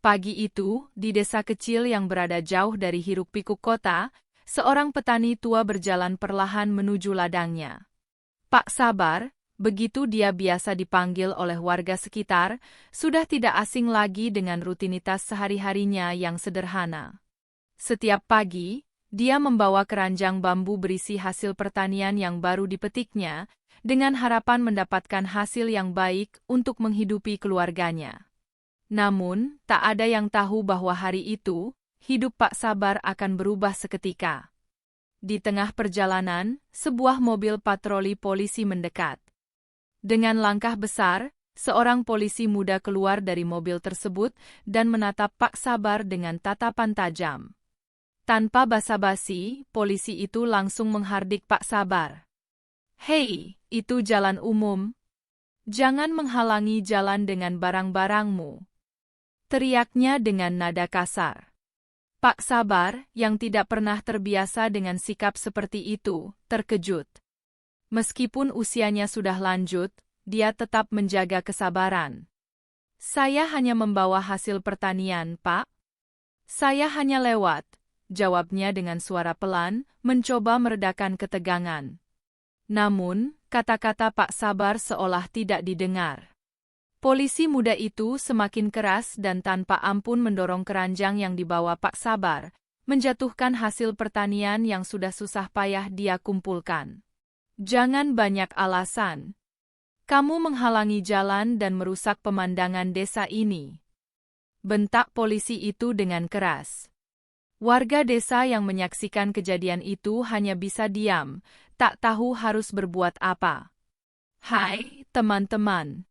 Pagi itu, di desa kecil yang berada jauh dari hiruk-pikuk kota, seorang petani tua berjalan perlahan menuju ladangnya. Pak Sabar, begitu dia biasa dipanggil oleh warga sekitar, sudah tidak asing lagi dengan rutinitas sehari-harinya yang sederhana. Setiap pagi, dia membawa keranjang bambu berisi hasil pertanian yang baru dipetiknya, dengan harapan mendapatkan hasil yang baik untuk menghidupi keluarganya. Namun, tak ada yang tahu bahwa hari itu, hidup Pak Sabar akan berubah seketika. Di tengah perjalanan, sebuah mobil patroli polisi mendekat. Dengan langkah besar, seorang polisi muda keluar dari mobil tersebut dan menatap Pak Sabar dengan tatapan tajam. Tanpa basa-basi, polisi itu langsung menghardik Pak Sabar. "Hei, itu jalan umum. Jangan menghalangi jalan dengan barang-barangmu," teriaknya dengan nada kasar. Pak Sabar, yang tidak pernah terbiasa dengan sikap seperti itu, terkejut. Meskipun usianya sudah lanjut, dia tetap menjaga kesabaran. "Saya hanya membawa hasil pertanian, Pak. Saya hanya lewat," jawabnya dengan suara pelan, mencoba meredakan ketegangan. Namun, kata-kata Pak Sabar seolah tidak didengar. Polisi muda itu semakin keras dan tanpa ampun mendorong keranjang yang dibawa Pak Sabar, menjatuhkan hasil pertanian yang sudah susah payah dia kumpulkan. "Jangan banyak alasan. Kamu menghalangi jalan dan merusak pemandangan desa ini," bentak polisi itu dengan keras. Warga desa yang menyaksikan kejadian itu hanya bisa diam, tak tahu harus berbuat apa. Hai, teman-teman.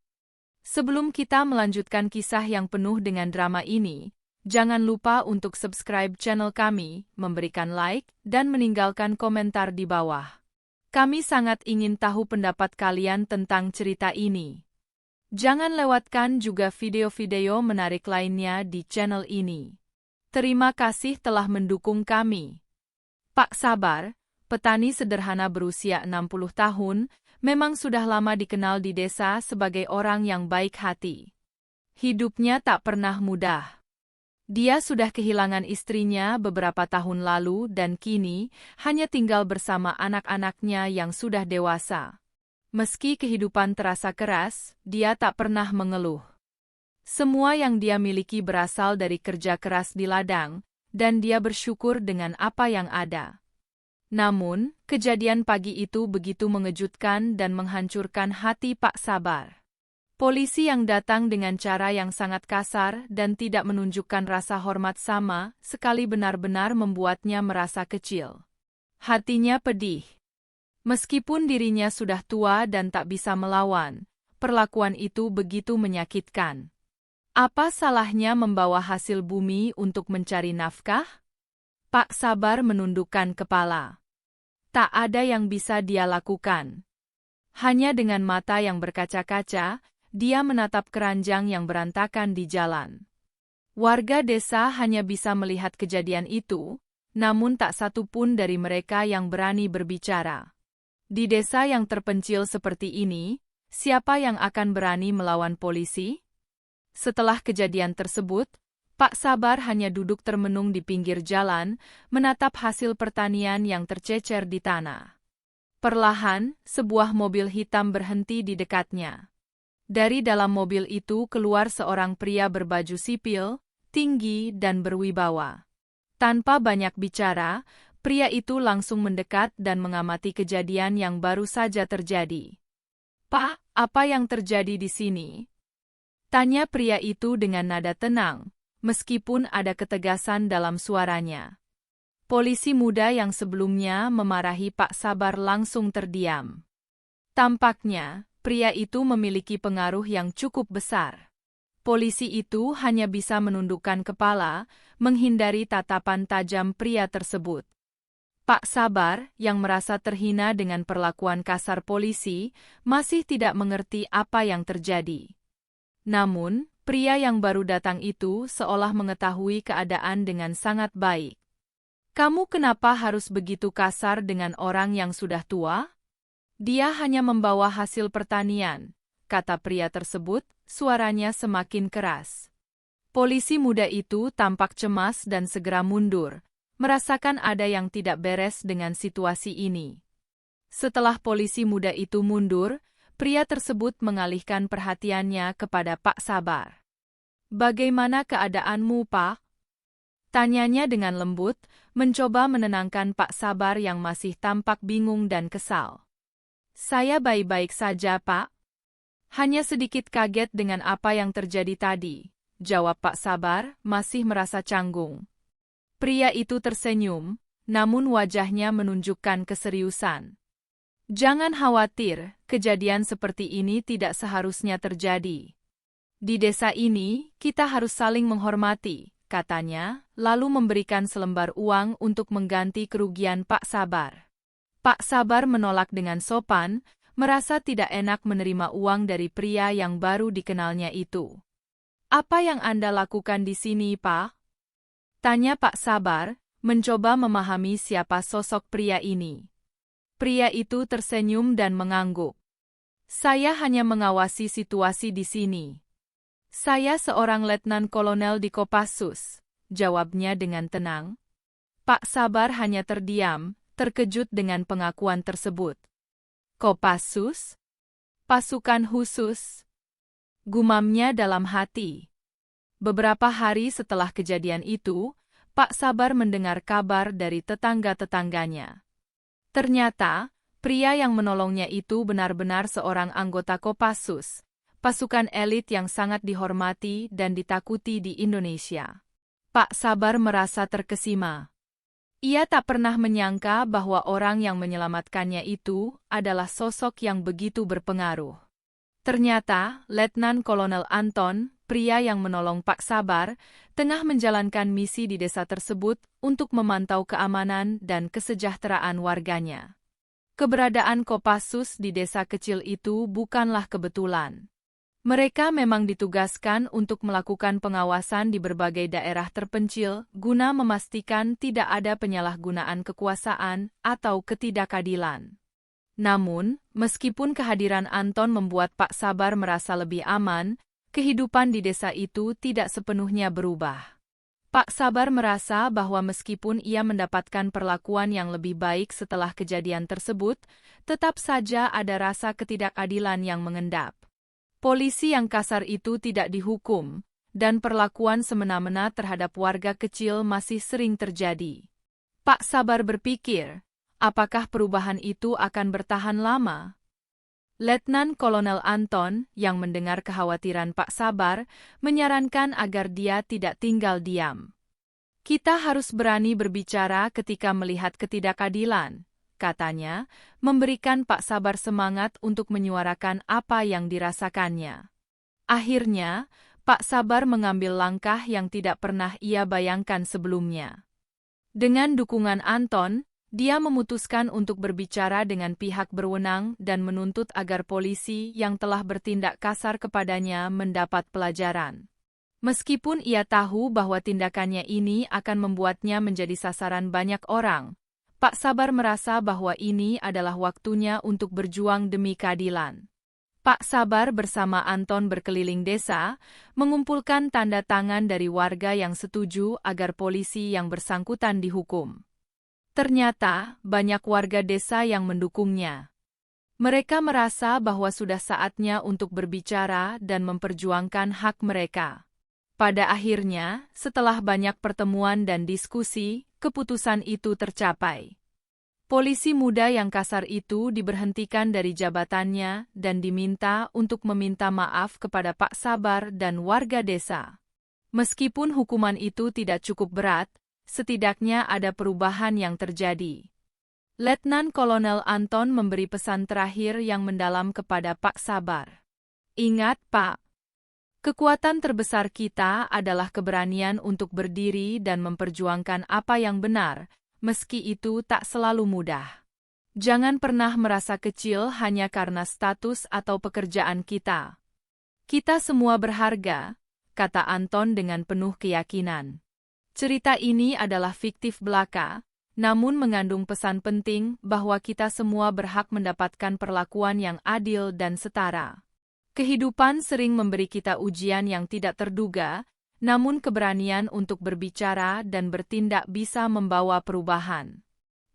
Sebelum kita melanjutkan kisah yang penuh dengan drama ini, jangan lupa untuk subscribe channel kami, memberikan like, dan meninggalkan komentar di bawah. Kami sangat ingin tahu pendapat kalian tentang cerita ini. Jangan lewatkan juga video-video menarik lainnya di channel ini. Terima kasih telah mendukung kami. Pak Sabar, petani sederhana berusia 60 tahun, memang sudah lama dikenal di desa sebagai orang yang baik hati. Hidupnya tak pernah mudah. Dia sudah kehilangan istrinya beberapa tahun lalu dan kini hanya tinggal bersama anak-anaknya yang sudah dewasa. Meski kehidupan terasa keras, dia tak pernah mengeluh. Semua yang dia miliki berasal dari kerja keras di ladang, dan dia bersyukur dengan apa yang ada. Namun, kejadian pagi itu begitu mengejutkan dan menghancurkan hati Pak Sabar. Polisi yang datang dengan cara yang sangat kasar dan tidak menunjukkan rasa hormat sama sekali benar-benar membuatnya merasa kecil. Hatinya pedih. Meskipun dirinya sudah tua dan tak bisa melawan, perlakuan itu begitu menyakitkan. Apa salahnya membawa hasil bumi untuk mencari nafkah? Pak Sabar menundukkan kepala. Tak ada yang bisa dia lakukan. Hanya dengan mata yang berkaca-kaca, dia menatap keranjang yang berantakan di jalan. Warga desa hanya bisa melihat kejadian itu, namun tak satu pun dari mereka yang berani berbicara. Di desa yang terpencil seperti ini, siapa yang akan berani melawan polisi? Setelah kejadian tersebut, Pak Sabar hanya duduk termenung di pinggir jalan, menatap hasil pertanian yang tercecer di tanah. Perlahan, sebuah mobil hitam berhenti di dekatnya. Dari dalam mobil itu keluar seorang pria berbaju sipil, tinggi dan berwibawa. Tanpa banyak bicara, pria itu langsung mendekat dan mengamati kejadian yang baru saja terjadi. "Pak, apa yang terjadi di sini?" tanya pria itu dengan nada tenang, meskipun ada ketegasan dalam suaranya. Polisi muda yang sebelumnya memarahi Pak Sabar langsung terdiam. Tampaknya, pria itu memiliki pengaruh yang cukup besar. Polisi itu hanya bisa menundukkan kepala, menghindari tatapan tajam pria tersebut. Pak Sabar, yang merasa terhina dengan perlakuan kasar polisi, masih tidak mengerti apa yang terjadi. Namun, pria yang baru datang itu seolah mengetahui keadaan dengan sangat baik. "Kamu kenapa harus begitu kasar dengan orang yang sudah tua? Dia hanya membawa hasil pertanian," kata pria tersebut, suaranya semakin keras. Polisi muda itu tampak cemas dan segera mundur, merasakan ada yang tidak beres dengan situasi ini. Setelah polisi muda itu mundur, pria tersebut mengalihkan perhatiannya kepada Pak Sabar. "Bagaimana keadaanmu, Pak?" tanyanya dengan lembut, mencoba menenangkan Pak Sabar yang masih tampak bingung dan kesal. "Saya baik-baik saja, Pak. Hanya sedikit kaget dengan apa yang terjadi tadi," jawab Pak Sabar, masih merasa canggung. Pria itu tersenyum, namun wajahnya menunjukkan keseriusan. "Jangan khawatir, kejadian seperti ini tidak seharusnya terjadi. Di desa ini, kita harus saling menghormati," katanya, lalu memberikan selembar uang untuk mengganti kerugian Pak Sabar. Pak Sabar menolak dengan sopan, merasa tidak enak menerima uang dari pria yang baru dikenalnya itu. "Apa yang Anda lakukan di sini, Pak?" tanya Pak Sabar, mencoba memahami siapa sosok pria ini. Pria itu tersenyum dan mengangguk. "Saya hanya mengawasi situasi di sini. Saya seorang letnan kolonel di Kopassus," jawabnya dengan tenang. Pak Sabar hanya terdiam, terkejut dengan pengakuan tersebut. "Kopassus? Pasukan khusus?" gumamnya dalam hati. Beberapa hari setelah kejadian itu, Pak Sabar mendengar kabar dari tetangga-tetangganya. Ternyata, pria yang menolongnya itu benar-benar seorang anggota Kopassus, pasukan elit yang sangat dihormati dan ditakuti di Indonesia. Pak Sabar merasa terkesima. Ia tak pernah menyangka bahwa orang yang menyelamatkannya itu adalah sosok yang begitu berpengaruh. Ternyata, Letnan Kolonel Anton, pria yang menolong Pak Sabar, tengah menjalankan misi di desa tersebut untuk memantau keamanan dan kesejahteraan warganya. Keberadaan Kopassus di desa kecil itu bukanlah kebetulan. Mereka memang ditugaskan untuk melakukan pengawasan di berbagai daerah terpencil guna memastikan tidak ada penyalahgunaan kekuasaan atau ketidakadilan. Namun, meskipun kehadiran Anton membuat Pak Sabar merasa lebih aman, kehidupan di desa itu tidak sepenuhnya berubah. Pak Sabar merasa bahwa meskipun ia mendapatkan perlakuan yang lebih baik setelah kejadian tersebut, tetap saja ada rasa ketidakadilan yang mengendap. Polisi yang kasar itu tidak dihukum, dan perlakuan semena-mena terhadap warga kecil masih sering terjadi. Pak Sabar berpikir, apakah perubahan itu akan bertahan lama? Letnan Kolonel Anton, yang mendengar kekhawatiran Pak Sabar, menyarankan agar dia tidak tinggal diam. "Kita harus berani berbicara ketika melihat ketidakadilan," katanya, memberikan Pak Sabar semangat untuk menyuarakan apa yang dirasakannya. Akhirnya, Pak Sabar mengambil langkah yang tidak pernah ia bayangkan sebelumnya. Dengan dukungan Anton, dia memutuskan untuk berbicara dengan pihak berwenang dan menuntut agar polisi yang telah bertindak kasar kepadanya mendapat pelajaran. Meskipun ia tahu bahwa tindakannya ini akan membuatnya menjadi sasaran banyak orang, Pak Sabar merasa bahwa ini adalah waktunya untuk berjuang demi keadilan. Pak Sabar bersama Anton berkeliling desa, mengumpulkan tanda tangan dari warga yang setuju agar polisi yang bersangkutan dihukum. Ternyata, banyak warga desa yang mendukungnya. Mereka merasa bahwa sudah saatnya untuk berbicara dan memperjuangkan hak mereka. Pada akhirnya, setelah banyak pertemuan dan diskusi, keputusan itu tercapai. Polisi muda yang kasar itu diberhentikan dari jabatannya dan diminta untuk meminta maaf kepada Pak Sabar dan warga desa. Meskipun hukuman itu tidak cukup berat, setidaknya ada perubahan yang terjadi. Letnan Kolonel Anton memberi pesan terakhir yang mendalam kepada Pak Sabar. "Ingat, Pak, kekuatan terbesar kita adalah keberanian untuk berdiri dan memperjuangkan apa yang benar, meski itu tak selalu mudah. Jangan pernah merasa kecil hanya karena status atau pekerjaan kita. Kita semua berharga," kata Anton dengan penuh keyakinan. Cerita ini adalah fiktif belaka, namun mengandung pesan penting bahwa kita semua berhak mendapatkan perlakuan yang adil dan setara. Kehidupan sering memberi kita ujian yang tidak terduga, namun keberanian untuk berbicara dan bertindak bisa membawa perubahan.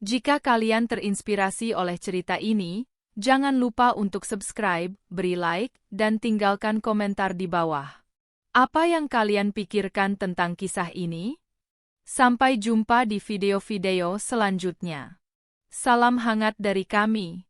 Jika kalian terinspirasi oleh cerita ini, jangan lupa untuk subscribe, beri like, dan tinggalkan komentar di bawah. Apa yang kalian pikirkan tentang kisah ini? Sampai jumpa di video-video selanjutnya. Salam hangat dari kami.